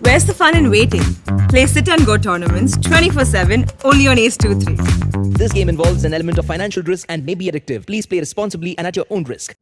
Where's the fun in waiting? Play sit and go tournaments 24/7 only on Ace 2-3. This game involves an element of financial risk and may be addictive. Please play responsibly and at your own risk.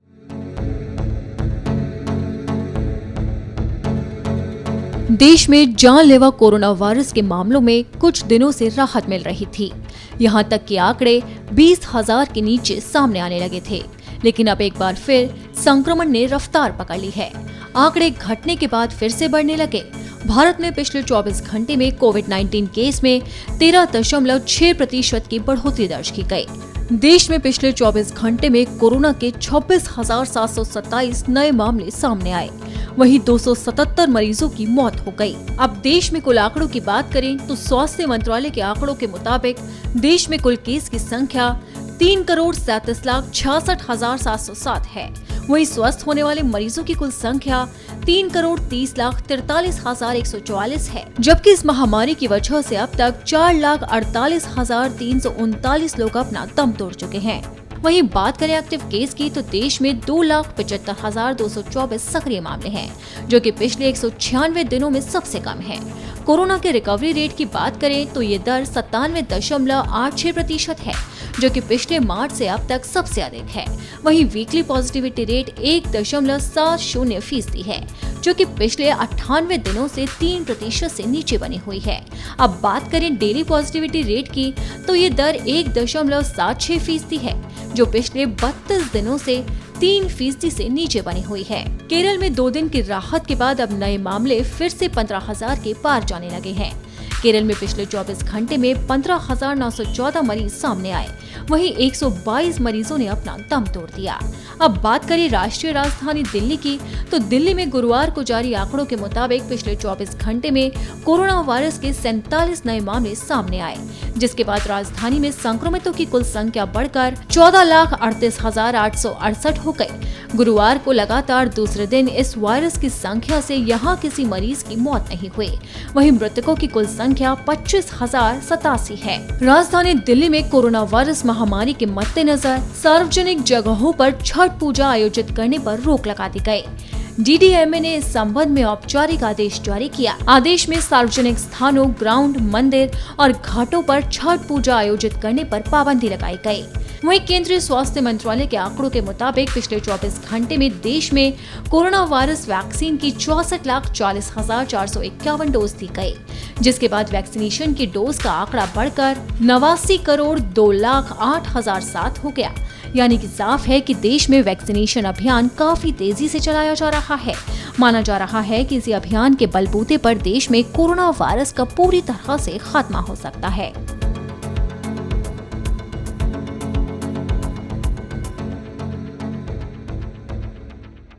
देश में जानलेवा corona virus के मामलों में कुछ दिनों से राहत मिल रही थी। यहां तक कि आंकड़े 20,000 के नीचे सामने आने लगे थे, लेकिन अब एक बार फिर संक्रमण ने रफ्तार पकड़ ली है। आंकड़े घटने के बाद फिर से बढ़ने लगे। भारत में पिछले 24 घंटे में कोविड-19 केस में 13.6% की बढ़ोतरी दर्ज की गई। देश में पिछले 24 घंटे में कोरोना के 26,727 नए मामले सामने आए, वहीं 277 मरीजों की मौत हो गई। अब देश में कुल आंकड़ों की बात करें तो स्वास्थ्य मंत्रालय के आंकड़ों के मुताबिक देश में कुल केस की संख्या 3,37,66,707 है। वहीं स्वस्थ होने वाले मरीजों की कुल संख्या 3,30,43,144 है, जबकि इस महामारी की वजह से अब तक 4,48,339 लोग अपना दम तोड़ चुके हैं। वहीं बात करें एक्टिव केस की तो देश में 2,75,224 सक्रिय मामले हैं, जो कि पिछले 196 दिनों में सबसे कम है। कोरोना के रिकवरी रेट की बात करें तो ये दर 97.86% है, जो कि पिछले मार्च से अब तक सबसे अधिक है। वहीं वीकली पॉजिटिविटी रेट 1.70% है, जो कि पिछले 98 दिनों से 3% से नीचे बनी हुई है। अब बात करें डेली पॉजिटिविटी रेट की तो ये दर 1.76% है, जो पिछले 32 दिनों से 3% से नीचे बनी हुई है। केरल में 2 दिन की राहत के बाद अब नए मामले फिर से 15,000 के पार जाने लगे हैं। केरल में पिछले 24 घंटे में 15,914 मरीज सामने आए, वहीं 122 मरीजों ने अपना दम तोड़ दिया। अब बात करें राष्ट्रीय राजधानी दिल्ली की तो दिल्ली में गुरुवार को जारी आंकड़ों के मुताबिक पिछले 24 घंटे में कोरोना वायरस के 47 नए मामले सामने आए, जिसके बाद राजधानी में संक्रमितों की कुल संख्या बढ़कर 14,38,868 हो गई। गुरुवार को लगातार दूसरे दिन इस वायरस की संख्या से यहाँ किसी मरीज की मौत नहीं हुई। वहीं मृतकों की कुल संख्या 25,087 है। राजधानी दिल्ली में कोरोना वायरस महामारी के मद्देनजर सार्वजनिक जगहों पर छठ पूजा आयोजित करने पर रोक लगा दी गई। DDMA ने इस संबंध में औपचारिक आदेश जारी किया। आदेश में सार्वजनिक स्थानों, ग्राउंड, मंदिर और घाटों पर छठ पूजा आयोजित करने पर पाबंदी लगाई गई। वहीं केंद्रीय स्वास्थ्य मंत्रालय के आंकड़ों के मुताबिक पिछले 24 घंटे में देश में कोरोना वायरस वैक्सीन की 64,40,451 डोज दी गई, जिसके बाद वैक्सीनेशन की डोज का आंकड़ा बढ़कर 89,02,08,007 हो गया। यानी कि साफ है कि देश में वैक्सीनेशन अभियान काफी तेजी से चलाया जा रहा है। माना जा रहा है कि इसी अभियान के बलबूते पर देश में कोरोना वायरस का पूरी तरह से खात्मा हो सकता है।